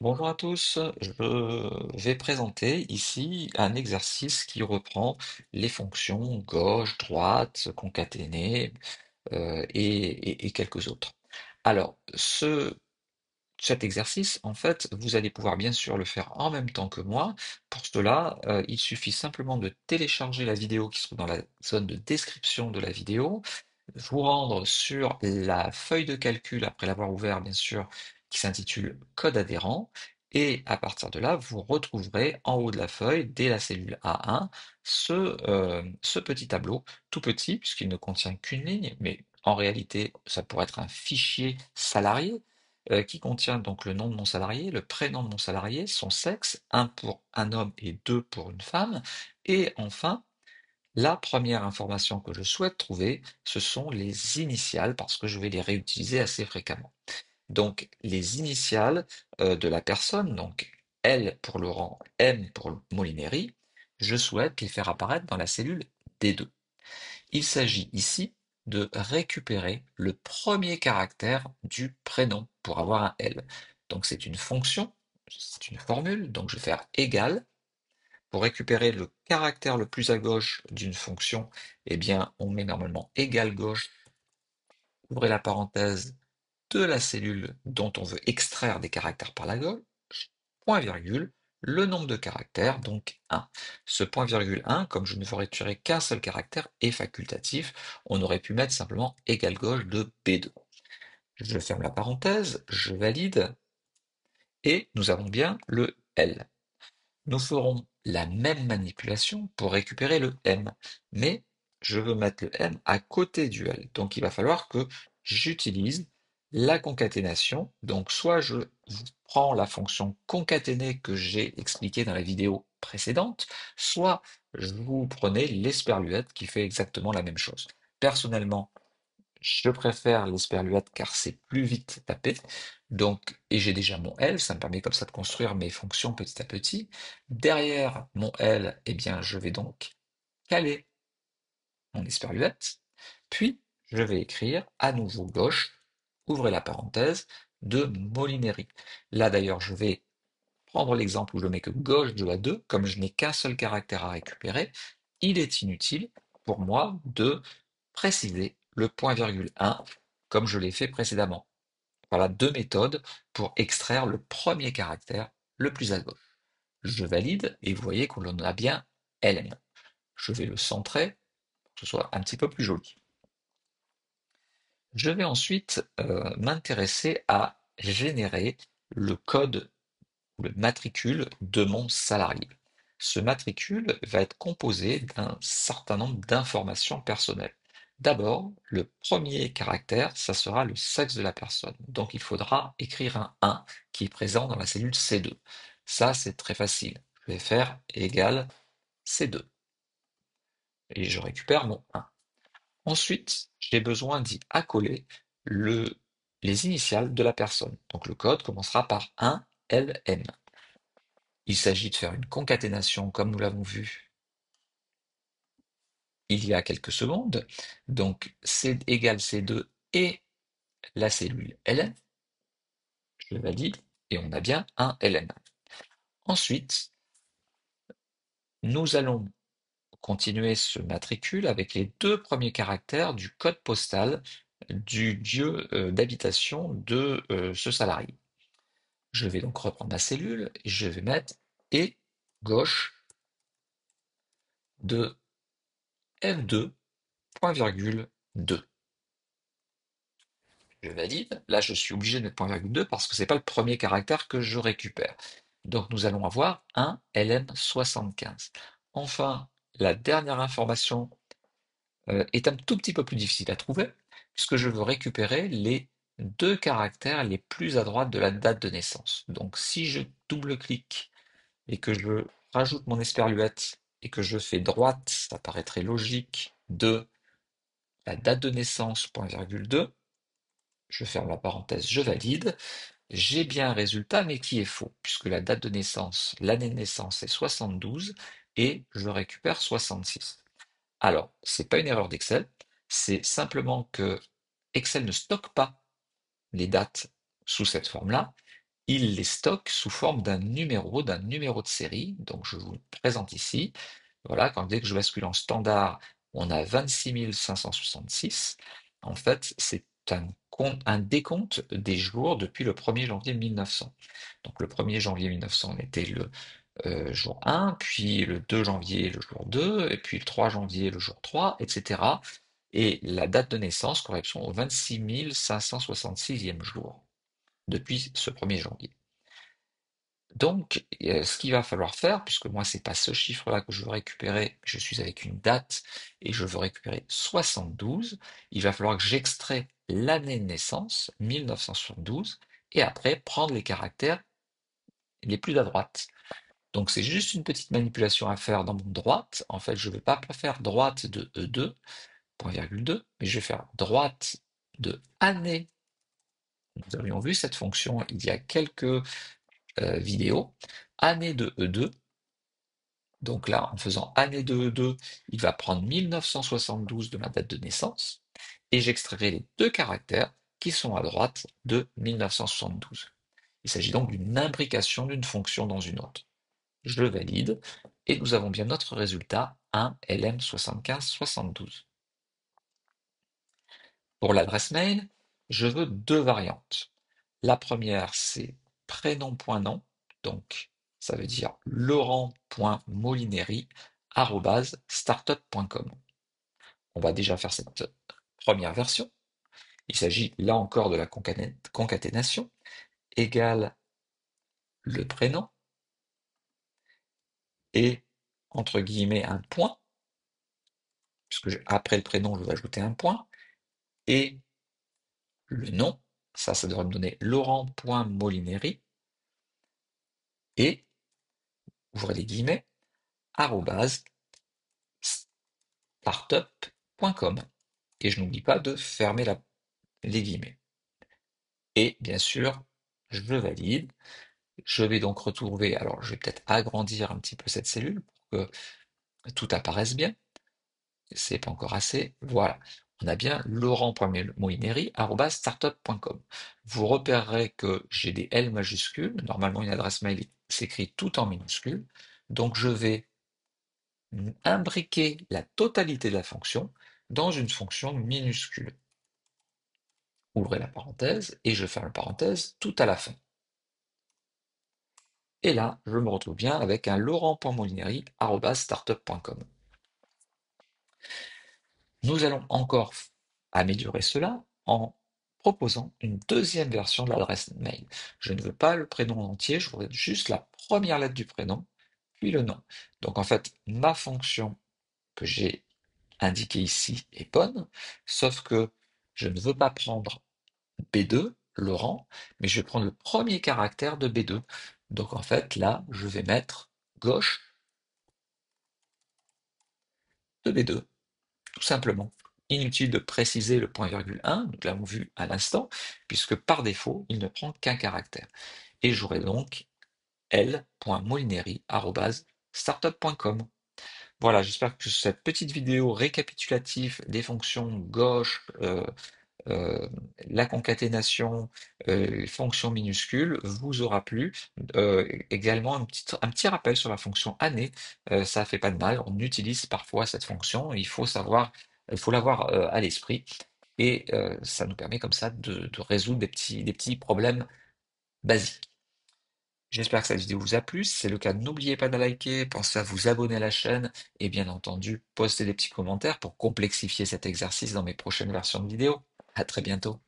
Bonjour à tous, je vais présenter ici un exercice qui reprend les fonctions gauche, droite, concaténées et quelques autres. Alors, cet exercice, en fait, vous allez pouvoir bien sûr le faire en même temps que moi. Pour cela, il suffit simplement de télécharger la vidéo qui se trouve dans la zone de description de la vidéo, vous rendre sur la feuille de calcul après l'avoir ouvert, bien sûr, qui s'intitule Code adhérent. Et à partir de là, vous retrouverez en haut de la feuille, dès la cellule A1, ce petit tableau, tout petit, puisqu'il ne contient qu'une ligne, mais en réalité, ça pourrait être un fichier salarié, qui contient donc le nom de mon salarié, le prénom de mon salarié, son sexe, un pour un homme et deux pour une femme, et enfin, la première information que je souhaite trouver, ce sont les initiales, parce que je vais les réutiliser assez fréquemment. Donc, les initiales de la personne, donc L pour Laurent, M pour Molineri, je souhaite les faire apparaître dans la cellule D2. Il s'agit ici de récupérer le premier caractère du prénom pour avoir un L. Donc c'est une fonction, c'est une formule, donc je vais faire égal. Pour récupérer le caractère le plus à gauche d'une fonction, eh bien, on met normalement égal gauche, ouvrez la parenthèse, de la cellule dont on veut extraire des caractères par la gauche, point virgule, le nombre de caractères, donc 1. Ce point virgule 1, comme je ne veux retirer qu'un seul caractère, est facultatif. On aurait pu mettre simplement égal gauche de B2. Je ferme la parenthèse, je valide, et nous avons bien le L. Nous ferons la même manipulation pour récupérer le M, mais je veux mettre le M à côté du L. Donc il va falloir que j'utilise la concaténation. Donc soit je prends la fonction concaténée que j'ai expliquée dans la vidéo précédente, soit vous prenez l'esperluette qui fait exactement la même chose. Personnellement, je préfère l'esperluette car c'est plus vite tapé. Donc, et j'ai déjà mon L, ça me permet comme ça de construire mes fonctions petit à petit. Derrière mon L, eh bien, je vais donc caler mon esperluette. Puis, je vais écrire à nouveau gauche, ouvrez la parenthèse, de Molineri. Là d'ailleurs, je vais prendre l'exemple où je mets que gauche de la 2, comme je n'ai qu'un seul caractère à récupérer, il est inutile pour moi de préciser le point virgule 1 comme je l'ai fait précédemment. Voilà deux méthodes pour extraire le premier caractère le plus à gauche. Je valide et vous voyez qu'on en a bien LN. Je vais le centrer pour que ce soit un petit peu plus joli. Je vais ensuite m'intéresser à générer le code ou le matricule de mon salarié. Ce matricule va être composé d'un certain nombre d'informations personnelles. D'abord, le premier caractère, ça sera le sexe de la personne. Donc il faudra écrire un 1 qui est présent dans la cellule C2. Ça, c'est très facile. Je vais faire égal C2 et je récupère mon 1. Ensuite, j'ai besoin d'y accoler les initiales de la personne. Donc le code commencera par 1 LN. Il s'agit de faire une concaténation comme nous l'avons vu il y a quelques secondes. Donc C égale C2 et la cellule ln. Je valide et on a bien un ln. Ensuite, nous allons continuer ce matricule avec les deux premiers caractères du code postal du lieu d'habitation de ce salarié. Je vais donc reprendre ma cellule et je vais mettre et gauche de F2, point virgule 2. Je valide. Là, je suis obligé de mettre point virgule 2 parce que c'est pas le premier caractère que je récupère. Donc, nous allons avoir un LM75. Enfin, la dernière information est un tout petit peu plus difficile à trouver puisque je veux récupérer les deux caractères les plus à droite de la date de naissance. Donc, si je double-clique et que je rajoute mon esperluette et que je fais droite, ça paraîtrait logique, de la date de naissance, point virgule 2, je ferme la parenthèse, je valide, j'ai bien un résultat, mais qui est faux, puisque la date de naissance, l'année de naissance est 72 et je récupère 66. Alors, c'est pas une erreur d'Excel, c'est simplement que Excel ne stocke pas les dates sous cette forme-là, il les stocke sous forme d'un numéro de série. Donc je vous le présente ici. Voilà, dès que je bascule en standard, on a 26 566. En fait, c'est un décompte des jours depuis le 1er janvier 1900. Donc le 1er janvier 1900 était le jour 1, puis le 2 janvier le jour 2, et puis le 3 janvier le jour 3, etc. Et la date de naissance correspond au 26 566e jour depuis ce 1er janvier. Donc, ce qu'il va falloir faire, puisque moi, c'est pas ce chiffre-là que je veux récupérer, je suis avec une date et je veux récupérer 72, il va falloir que j'extrais l'année de naissance, 1972, et après prendre les caractères les plus à droite. Donc, c'est juste une petite manipulation à faire dans mon droite. En fait, je ne vais pas faire droite de E2, point virgule 2, mais je vais faire droite de année. Nous avions vu cette fonction il y a quelques vidéos. Année de E2. Donc là, en faisant année de E2, il va prendre 1972 de ma date de naissance, et j'extrairai les deux caractères qui sont à droite de 1972. Il s'agit donc d'une imbrication d'une fonction dans une autre. Je le valide, et nous avons bien notre résultat, un LM7572. Pour l'adresse mail, je veux deux variantes. La première, c'est prénom.nom, donc ça veut dire laurent.molineri@startup.com. On va déjà faire cette première version. Il s'agit là encore de la concaténation, égale le prénom, et entre guillemets un point, puisque après le prénom, je vais ajouter un point, et le nom, ça devrait me donner laurent.molineri, et, ouvrez les guillemets, arrobase startup.com. Et je n'oublie pas de fermer les guillemets. Et bien sûr, je valide. Je vais donc retrouver, alors je vais peut-être agrandir un petit peu cette cellule pour que tout apparaisse bien. C'est pas encore assez. Voilà. On a bien laurent.moineri@startup.com. Vous repérerez que j'ai des L majuscules. Normalement, une adresse mail s'écrit tout en minuscules. Donc, je vais imbriquer la totalité de la fonction dans une fonction minuscule. Ouvrez la parenthèse et je ferme la parenthèse tout à la fin. Et là, je me retrouve bien avec un laurent.molineri@startup.com. Nous allons encore améliorer cela en proposant une deuxième version de l'adresse mail. Je ne veux pas le prénom entier, je voudrais juste la première lettre du prénom, puis le nom. Donc en fait, ma fonction que j'ai indiquée ici est bonne, sauf que je ne veux pas prendre B2, Laurent, mais je vais prendre le premier caractère de B2. Donc en fait, là, je vais mettre gauche de B2, tout simplement. Inutile de préciser le point virgule 1, nous l'avons vu à l'instant, puisque par défaut, il ne prend qu'un caractère. Et j'aurai donc l.molineri@startup.com. Voilà, j'espère que cette petite vidéo récapitulative des fonctions gauche, euh, la concaténation, fonction minuscule vous aura plu. Également, un petit rappel sur la fonction année, ça fait pas de mal, on utilise parfois cette fonction, il faut l'avoir à l'esprit, et ça nous permet comme ça de résoudre des petits problèmes basiques. J'espère que cette vidéo vous a plu. Si c'est le cas, n'oubliez pas de liker, pensez à vous abonner à la chaîne et bien entendu, postez des petits commentaires pour complexifier cet exercice dans mes prochaines versions de vidéos. À très bientôt.